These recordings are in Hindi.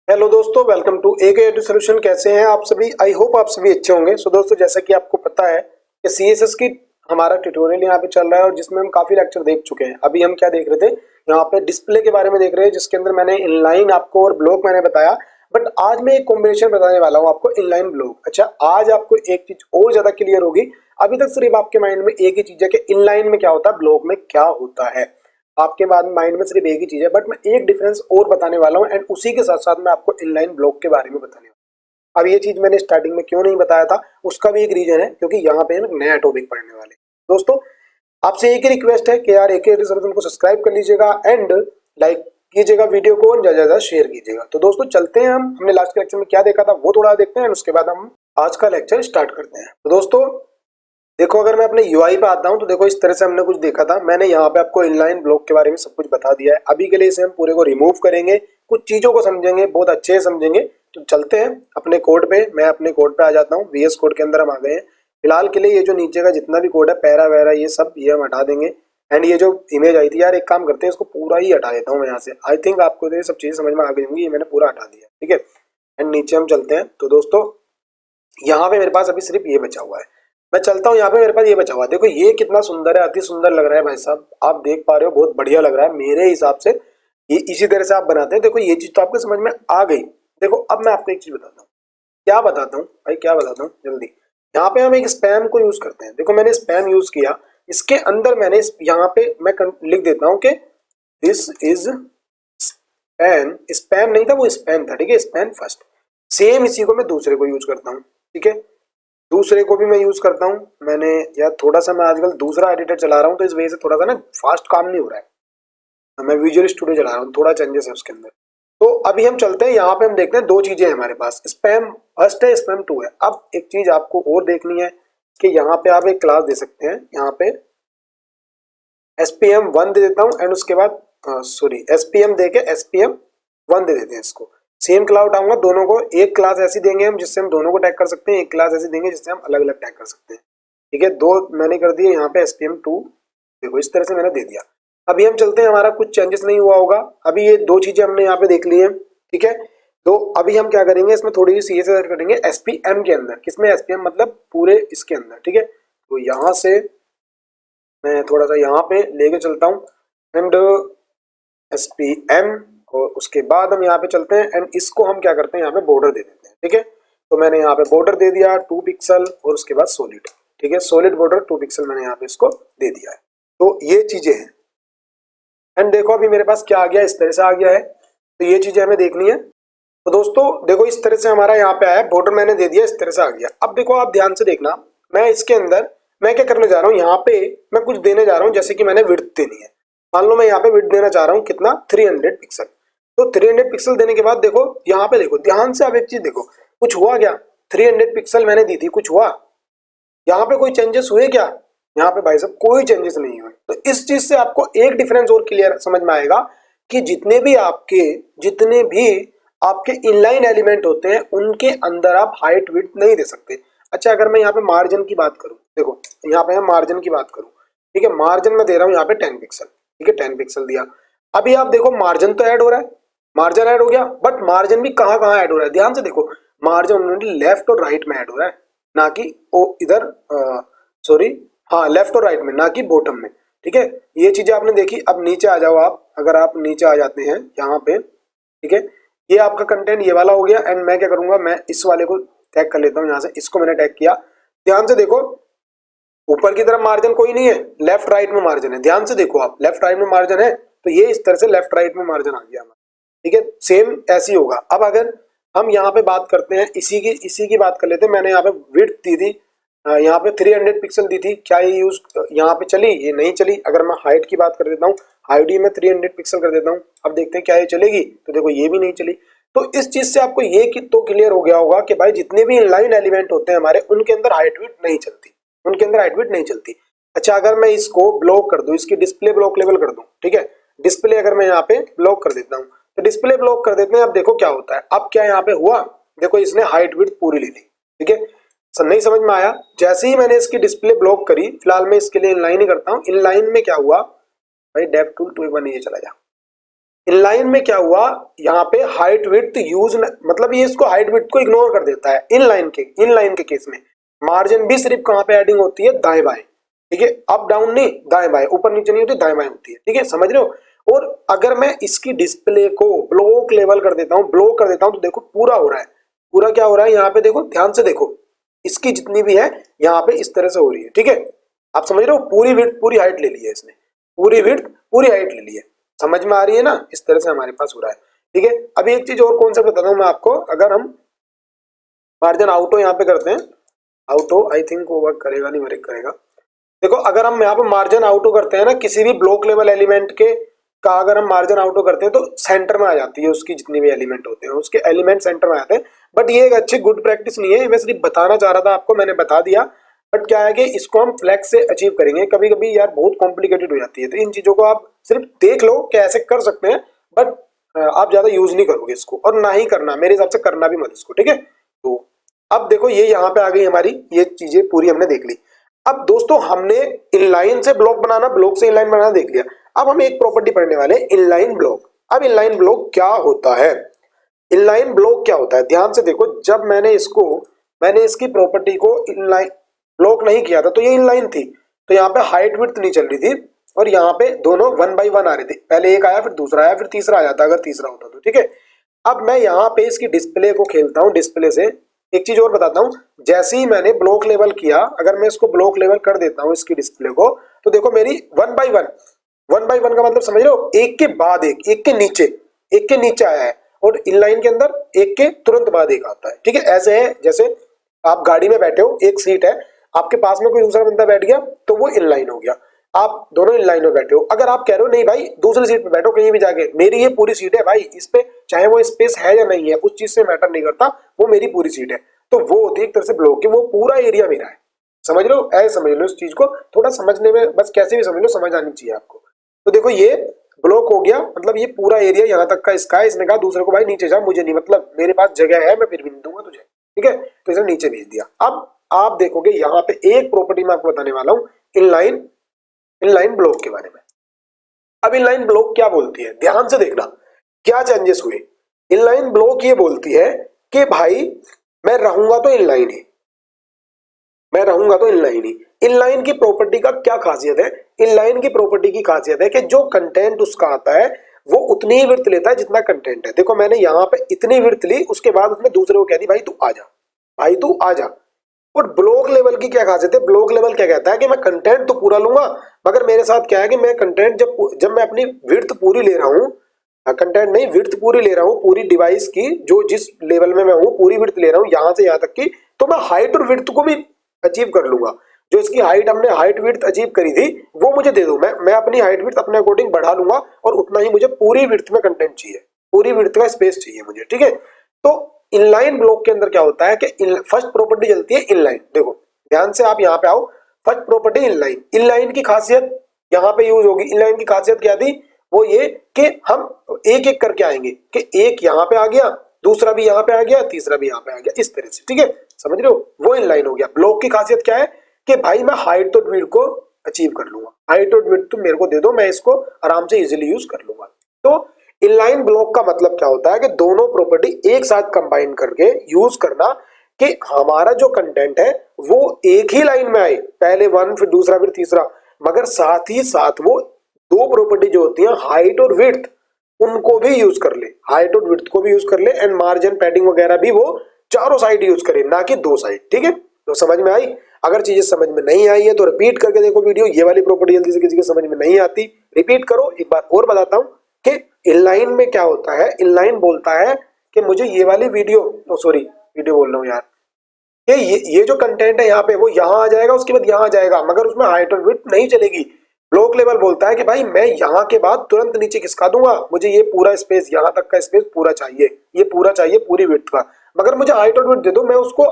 हेलो दोस्तों, वेलकम टू एके सोल्यूशन। कैसे हैं आप सभी? आई होप आप सभी अच्छे होंगे। सो दोस्तों, जैसा कि आपको पता है कि सीएसएस की हमारा ट्यूटोरियल यहाँ पे चल रहा है और जिसमें हम काफी लेक्चर देख चुके हैं। अभी हम क्या देख रहे थे, यहाँ पे डिस्प्ले के बारे में देख रहे हैं, जिसके अंदर मैंने इनलाइन आपको और ब्लॉक मैंने बताया। बट आज मैं एक कॉम्बिनेशन बताने वाला हूँ आपको, इनलाइन ब्लॉक। अच्छा, आज आपको एक चीज और ज्यादा क्लियर होगी। अभी तक सिर्फ आपके माइंड में एक ही चीज है कि इनलाइन में क्या होता है, ब्लॉक में क्या होता है। आपके बाद माइंड में सिर्फ एक ही चीज है, बट मैं एक डिफरेंस और बताने वाला हूँ एंड उसी के साथ साथ मैं आपको इनलाइन ब्लॉक के बारे में बताने वाला हूँ। अब ये चीज मैंने स्टार्टिंग में क्यों नहीं बताया था, उसका भी एक रीजन है, क्योंकि यहाँ पे हम एक नया टॉपिक पढ़ने वाले हैं। दोस्तों, आपसे एक ही रिक्वेस्ट है कि यार एक को सब्सक्राइब कर लीजिएगा एंड लाइक कीजिएगा वीडियो को, ज्यादा ज्यादा शेयर कीजिएगा। तो दोस्तों चलते हैं, हम हमने लास्ट के लेक्चर में क्या देखा था वो थोड़ा देखते हैं, उसके बाद हम आज का लेक्चर स्टार्ट करते हैं। तो दोस्तों देखो, अगर मैं अपने यूआई पे आता हूँ तो देखो इस तरह से हमने कुछ देखा था। मैंने यहाँ पे आपको इनलाइन ब्लॉक के बारे में सब कुछ बता दिया है। अभी के लिए इसे हम पूरे को रिमूव करेंगे, कुछ चीजों को समझेंगे, बहुत अच्छे से समझेंगे। तो चलते हैं अपने कोड पे। मैं अपने कोड पे आ जाता हूँ। वीएस कोड के अंदर हम आ गए हैं। फिलहाल के लिए ये जो नीचे का जितना भी कोड है, पैरा वैरा ये सब, ये हम हटा देंगे। एंड ये जो इमेज आई थी यार, एक काम करते हैं, इसको पूरा ही हटा देता हूँ मैं यहाँ से। आई थिंक आपको तो ये सब चीजें समझ में आ गई होंगी। ये मैंने पूरा हटा दिया, ठीक है। एंड नीचे हम चलते हैं। तो दोस्तों यहाँ पे मेरे पास अभी सिर्फ ये बचा हुआ है। मैं चलता हूँ, यहाँ पे मेरे पास ये बचा हुआ है। देखो ये कितना सुंदर है, अति सुंदर लग रहा है भाई साहब। आप देख पा रहे हो, बहुत बढ़िया लग रहा है मेरे हिसाब से। ये इसी तरह से आप बनाते हैं। देखो ये चीज तो आपको समझ में आ गई। देखो अब मैं आपको एक चीज बताता हूँ। क्या बताता हूँ भाई, क्या बताता हूँ जल्दी। यहाँ पे हम एक स्पैम को यूज करते हैं। देखो मैंने स्पैम यूज किया, इसके अंदर मैंने यहाँ पे मैं लिख देता हूँ कि दिस इज स्पैम। स्पैम नहीं था, वो स्पैम था, ठीक है। Spam first. सेम इसी को मैं दूसरे को यूज करता हूँ, ठीक है। दूसरे को भी मैं यूज करता हूँ। मैंने यार थोड़ा सा, मैं आजकल दूसरा एडिटर चला रहा हूँ, तो इस वजह से थोड़ा सा ना फास्ट काम नहीं हो रहा है। मैं विजुअल स्टूडियो चला रहा हूँ, थोड़ा चेंजेस है उसके अंदर। तो अभी हम चलते हैं, यहाँ पे हम देखते हैं दो चीजें हैं हमारे पास, स्पैम फर्स्ट है, स्पैम टू है। अब एक चीज आपको और देखनी है कि यहाँ पे आप एक क्लास दे सकते हैं। यहाँ पे एसपीएम वन दे देता हूँ एंड उसके बाद सॉरी एसपीएम दे के एसपीएम वन दे देते हैं इसको। सेम क्लास उठाऊंगा, दोनों को एक क्लास ऐसी देंगे हम जिससे हम दोनों को टैग कर सकते हैं, एक क्लास ऐसी देंगे जिससे हम अलग अलग टैग कर सकते हैं, ठीक है। दो मैंने कर दिए यहाँ पे एसपीएम टू। देखो इस तरह से मैंने दे दिया। अभी हम चलते हैं, हमारा कुछ चेंजेस नहीं हुआ होगा। अभी ये दो चीजें हमने यहाँ पे देख ली हैं, ठीक है। तो अभी हम क्या करेंगे, इसमें थोड़ी सी सीएसएस ऐड करेंगे एसपीएम के अंदर। किसमें? एसपीएम मतलब पूरे इसके अंदर, ठीक है। तो यहाँ से मैं थोड़ा सा यहाँ पे लेके चलता हूँ एंड एसपीएम, और उसके बाद हम यहाँ पे चलते हैं एंड इसको हम क्या करते हैं, यहाँ पे बॉर्डर दे देते हैं, ठीक है। तो मैंने यहाँ पे बॉर्डर दे दिया 2 पिक्सल और उसके बाद सॉलिड, ठीक है। सॉलिड बॉर्डर 2 पिक्सल मैंने यहाँ पे इसको दे दिया है। तो ये चीजें हैं एंड देखो अभी मेरे पास क्या आ गया, इस तरह से आ गया है। तो ये चीजें हमें देखनी है। तो दोस्तों देखो इस तरह से हमारा यहाँ पे आया, बॉर्डर मैंने दे दिया, इस तरह से आ गया। अब देखो आप ध्यान से देखना, मैं इसके अंदर मैं क्या करने जा रहा हूँ, यहाँ पे मैं कुछ देने जा रहा हूँ। जैसे कि मैंने विड्थ देनी है, मान लो मैं यहाँ पे विड्थ देना चाह रहा हूँ कितना, 300 पिक्सल। तो 300 पिक्सल देने के बाद देखो यहाँ पे, देखो ध्यान से, अब एक चीज देखो, कुछ हुआ क्या? 300 पिक्सल मैंने दी थी, कुछ हुआ? यहाँ पे कोई चेंजेस हुए क्या? यहाँ पे भाई साहब कोई चेंजेस नहीं हुए। तो इस चीज से आपको एक डिफरेंस और क्लियर समझ में आएगा कि जितने भी आपके इनलाइन एलिमेंट होते हैं उनके अंदर आप हाइट विड्थ नहीं दे सकते। अच्छा, अगर मैं यहाँ पे मार्जिन की बात करूँ, देखो यहाँ पे मैं मार्जिन की बात करूँ, ठीक है। मार्जिन में दे रहा हूँ यहाँ पे 10 पिक्सल, ठीक है। 10 पिक्सल दिया। अभी आप देखो मार्जिन तो ऐड हो रहा है, मार्जिन ऐड हो गया, बट मार्जिन भी कहाँ कहाँ ऐड हो रहा है, ध्यान से देखो। मार्जिन लेफ्ट और राइट में ऐड हो रहा है, ना कि ओ इधर, सॉरी, हाँ लेफ्ट और राइट में, ना कि बॉटम में, ठीक है। ये चीजें आपने देखी। अब नीचे आ जाओ आप, अगर आप नीचे आ जाते हैं यहाँ पे, ठीक है। ये आपका कंटेंट ये वाला हो गया एंड मैं क्या करूंगा, मैं इस वाले को टैग कर लेता हूँ यहाँ से। इसको मैंने टैग किया। ध्यान से देखो, ऊपर की तरफ मार्जिन कोई नहीं है, लेफ्ट राइट में मार्जिन है। ध्यान से देखो आप, लेफ्ट राइट में मार्जिन है, तो ये इस तरह से लेफ्ट राइट में मार्जिन आ गया हमारा, ठीक है। सेम ऐसे ही होगा। अब अगर हम यहाँ पे बात करते हैं, इसी की बात कर लेते हैं। मैंने यहाँ पे विड्थ दी थी, यहाँ पे 300 पिक्सल दी थी। क्या ये यूज यहाँ पे चली? ये नहीं चली। अगर मैं हाइट की बात कर देता हूँ, हाइट ही मैं 300 पिक्सल कर देता हूँ। अब देखते हैं क्या ये चलेगी। तो देखो ये भी नहीं चली। तो इस चीज से आपको ये तो क्लियर हो गया होगा कि भाई जितने भी इनलाइन एलिमेंट होते हैं हमारे, उनके अंदर हाइट विड्थ नहीं चलती, उनके अंदर हाइट विड्थ नहीं चलती। अच्छा, अगर मैं इसको ब्लॉक कर दूं, इसकी डिस्प्ले ब्लॉक लेवल कर दूं, ठीक है। डिस्प्ले अगर मैं यहाँ पे ब्लॉक कर देता हूँ, तो डिस्प्ले ब्लॉक कर देते हैं। अब देखो क्या होता है, अब क्या यहाँ पे हुआ, देखो इसने हाइट विड्थ पूरी ले ली, ठीक है। नहीं समझ में आया? जैसे ही मैंने इसकी डिस्प्ले ब्लॉक करी, फिलहाल मैं इसके लिए इनलाइन ही करता हूँ। इनलाइन में क्या हुआ भाई, डेप्थ टूल 2 एक बार नीचे चला जा, इनलाइन में क्या हुआ, यहाँ पे हाइट विड्थ यूज मतलब ये इसको हाइट विड्थ को इग्नोर कर देता है। इनलाइन के केस में मार्जिन भी सिर्फ कहाँ पे एडिंग होती है, दाएं बाएं, ठीक है, अप डाउन नहीं, दाएं बाएं, ऊपर नीचे नहीं होती, दाएं बाएं होती है, ठीक है, समझ रहे हो। और अगर मैं इसकी डिस्प्ले को ब्लॉक लेवल कर देता हूँ, ब्लॉक कर देता हूँ, तो देखो पूरा हो रहा है, पूरा क्या हो रहा है यहाँ पे, देखो ध्यान से देखो, इसकी जितनी भी है यहाँ पे इस तरह से हो रही है, ठीक है, आप समझ रहे हो, पूरी विड्थ पूरी हाइट ले ली है इसने, पूरी विड्थ पूरी हाइट ले ली है, समझ में आ रही है ना, इस तरह से हमारे पास हो रहा है, ठीक है। अभी एक चीज और कॉन्सेप्ट बताता हूँ मैं आपको, अगर हम मार्जिन आउटो यहाँ पे करते हैं, आउटो आई थिंक वो वर्क करेगा नहीं, वर्क करेगा, देखो अगर हम यहाँ पे मार्जिन आउटो करते हैं ना, किसी भी ब्लॉक लेवल एलिमेंट के का अगर हम मार्जिन आउटो करते हैं तो सेंटर में आ जाती है, उसकी जितने भी एलिमेंट होते हैं उसके एलिमेंट सेंटर में आते हैं। बट ये एक अच्छी गुड प्रैक्टिस नहीं है, मैं सिर्फ बताना चाह रहा था आपको, मैंने बता दिया। बट क्या है कि इसको हम फ्लेक्स से अचीव करेंगे, कभी कभी यार बहुत कॉम्प्लिकेटेड हो जाती है, तो इन चीजों को आप सिर्फ देख लो कि ऐसे कर सकते हैं, बट आप ज्यादा यूज नहीं करोगे इसको, और ना ही करना, मेरे हिसाब से करना भी मत इसको, ठीक है। तो अब देखो ये यहाँ पे आ गई हमारी, ये चीजें पूरी हमने देख ली। अब दोस्तों हमने इनलाइन से ब्लॉक बनाना, ब्लॉक से इनलाइन बनाना देख लिया, अब हम एक प्रॉपर्टी पढ़ने वाले हैं, इनलाइन ब्लॉक। अब इनलाइन ब्लॉक क्या होता है, इनलाइन ब्लॉक क्या होता है, ध्यान से देखो, जब मैंने इसकी प्रॉपर्टी को इनलाइन ब्लॉक नहीं किया था तो ये इनलाइन थी, तो यहाँ पे हाइट विड्थ नहीं चल रही थी, और यहाँ पे दोनों 1 by 1 आ रही थी, पहले एक आया फिर दूसरा आया फिर तीसरा आ जाता अगर तीसरा होता तो, ठीक है। अब मैं यहाँ पे इसकी डिस्प्ले को खेलता हूँ, डिस्प्ले से एक चीज और बताता हूँ, जैसे ही मैंने ब्लॉक लेवल किया, अगर मैं इसको ब्लॉक लेवल कर देता हूँ इसकी डिस्प्ले को, तो देखो मेरी 1 by 1, 1 by 1 का मतलब समझ रहे हो, एक के बाद एक के नीचे आया है, और इनलाइन के अंदर एक के तुरंत बाद एक आता है, ठीक है। ऐसे है जैसे आप गाड़ी में बैठे हो, एक सीट है, आपके पास में कोई दूसरा बंदा बैठ गया तो वो इनलाइन हो गया, आप दोनों इन लाइन में बैठे हो। अगर आप कह रहे हो नहीं भाई दूसरी सीट पे बैठो कहीं भी जाके, मेरी ये पूरी सीट है भाई, इस पे चाहे वो स्पेस है या नहीं है उस चीज से मैटर नहीं करता, वो मेरी पूरी सीट है, तो वो होती है एक तरह से ब्लॉक की, वो पूरा एरिया मेरा है, समझ लो, ऐसे समझ लो इस चीज को, थोड़ा समझने में बस कैसे भी समझ लो, समझ आनी चाहिए आपको। तो देखो ये ब्लॉक हो गया, मतलब ये पूरा एरिया यहाँ तक का इसका है, इसने कहा दूसरे को भाई नीचे जा, मुझे नहीं मतलब, मेरे पास जगह है, मैं फिर भी नहीं दूंगा तुझे, ठीक है, तो इसने नीचे भेज दिया। अब आप देखोगे यहाँ पे एक प्रॉपर्टी मैं आपको बताने वाला हूँ इनलाइन ब्लॉक के बारे में। अब इनलाइन ब्लॉक क्या बोलती है, ध्यान से देखना क्या चेंजेस हुए। इनलाइन ब्लॉक ये बोलती है कि भाई मैं रहूंगा तो इनलाइन ही, मैं रहूंगा तो इनलाइन ही। इनलाइन की प्रॉपर्टी का क्या खासियत है, इनलाइन की प्रॉपर्टी की खासियत है कि जो कंटेंट उसका आता है वो उतनी ही विड्थ लेता है जितना कंटेंट है। देखो मैंने यहाँ पे इतनी विड्थ ली, उसके बाद उसने दूसरे को कह दी भाई तू आ जा, भाई तू आ जा। और ब्लॉक लेवल की क्या खासियत है, ब्लॉक लेवल क्या कहता है कि मैं कंटेंट तो पूरा लूंगा, मगर मेरे साथ क्या है कि मैं कंटेंट जब मैं अपनी विड्थ पूरी ले रहा हूँ, कंटेंट नहीं विड्थ पूरी ले रहा हूँ, पूरी डिवाइस की जो जिस लेवल में मैं हूँ पूरी विड्थ ले रहा हूँ यहाँ से यहाँ तक की, तो मैं हाइट और विड्थ को भी अचीव कर लूंगा। जो इसकी हाइट हमने हाइट विड्थ अचीव करी थी वो मुझे दे दो, मैं अपनी हाइट विड्थ अपने अकॉर्डिंग बढ़ा लूंगा, और उतना ही मुझे पूरी विड्थ में कंटेंट चाहिए, पूरी विड्थ का स्पेस चाहिए मुझे, ठीक है। तो इनलाइन ब्लॉक के अंदर क्या होता है कि फर्स्ट प्रॉपर्टी चलती है इनलाइन। देखो ध्यान से आप यहाँ पे आओ, फर्स्ट प्रॉपर्टी इनलाइन, इनलाइन की खासियत यहाँ पे यूज होगी। इनलाइन की खासियत क्या थी, वो ये कि हम एक एक करके आएंगे, कि एक यहाँ पे आ गया, दूसरा भी यहाँ पे आ गया, तीसरा भी यहाँ पे आ गया, इस तरह से, ठीक है, समझ रहे हो, वो इनलाइन हो गया। ब्लॉक की खासियत क्या है कि भाई मैं हाइट और विड्थ को अचीव कर लूंगा, हाइट और विड्थ तुम मेरे को दे दो, मैं इसको आराम से इजिली यूज कर लूंगा। तो इनलाइन ब्लॉक का मतलब क्या होता है कि दोनों प्रॉपर्टी एक साथ कंबाइन करके यूज करना, कि हमारा जो कंटेंट है वो एक ही लाइन में आए, पहले वन फिर दूसरा फिर तीसरा, मगर साथ ही साथ वो दो प्रॉपर्टी जो होती है हाइट और विड्थ उनको भी यूज कर ले, हाइट और विड्थ को भी यूज कर ले, एंड मार्जिन पैडिंग वगैरह भी वो चारों साइड यूज करे, ना कि दो साइड, ठीक है। तो समझ में आई, अगर चीजें समझ में नहीं आई है तो रिपीट करके देखो वीडियो, ये वाली प्रॉपर्टी जल्दी से किसी के समझ में नहीं आती रिपीट करो। एक बार और बताता हूँ कि इनलाइन में क्या होता है, इनलाइन बोलता है कि मुझे ये वाली वीडियो सॉरी वीडियो बोल रहा हूँ यार, कि ये जो कंटेंट है यहाँ पे वो यहाँ आ जाएगा, उसके बाद यहाँ आ जाएगा, मगर उसमें हाइट और विड्थ नहीं चलेगी। ब्लॉक लेवल बोलता है कि भाई मैं यहाँ के बाद तुरंत नीचे खिसका दूंगा, मुझे ये पूरा स्पेस यहाँ तक का स्पेस पूरा चाहिए, ये पूरा चाहिए पूरी विड्थ का, मगर मुझे हाइट और विड्थ दे दो, मैं उसको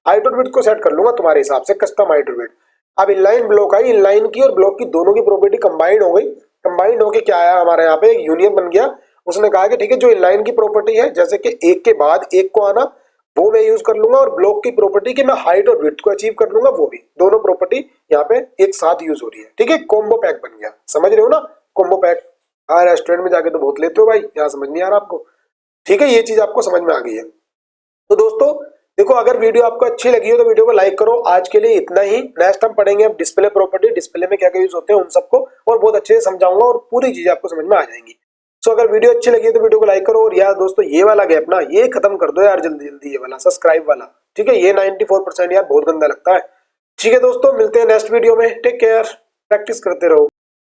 हाइट और विड्थ को सेट कर लूंगा तुम्हारे हिसाब से, कस्टम हाइट और विड्थ। अब इनलाइन ब्लॉक आई, इनलाइन की और ब्लॉक की दोनों की प्रॉपर्टी कंबाइंड हो गई, कंबाइंड होके क्या आया हमारे यहाँ पे एक यूनियन बन गया। उसने कहा कि ठीक है जो इनलाइन की प्रॉपर्टी है जैसे कि एक के बाद एक को आना वो मैं यूज कर लूंगा, और ब्लॉक की प्रॉपर्टी कि मैं हाइट और विड्थ को अचीव कर लूंगा, वो भी दोनों प्रॉपर्टी यहाँ पे एक साथ यूज हो रही है, ठीक है, कॉम्बो पैक बन गया, समझ रहे हो ना, कॉम्बो पैक। हाँ रेस्टोरेंट में जाके तो बहुत लेते हो भाई, यहाँ समझ नहीं आ रहा आपको। ठीक है, ये चीज आपको समझ में आ गई है। तो दोस्तों देखो, अगर वीडियो आपको अच्छी लगी हो तो वीडियो को लाइक करो। आज के लिए इतना ही। नेक्स्ट हम पढ़ेंगे अब डिस्प्ले प्रॉपर्टी, डिस्प्ले में क्या क्या यूज होते हैं उन सबको, और बहुत अच्छे से समझाऊंगा और पूरी चीजें आपको समझ में आ जाएंगी। सो अगर वीडियो अच्छी लगी है तो वीडियो को लाइक करो। और यार दोस्तों, ये वाला गैप ना ये खत्म कर दो यार जल्दी जल्दी, ये वाला सब्सक्राइब वाला। ठीक है, ये 94% यार बहुत गंदा लगता है। ठीक है दोस्तों, मिलते हैं नेक्स्ट वीडियो में। टेक केयर, प्रैक्टिस करते रहो।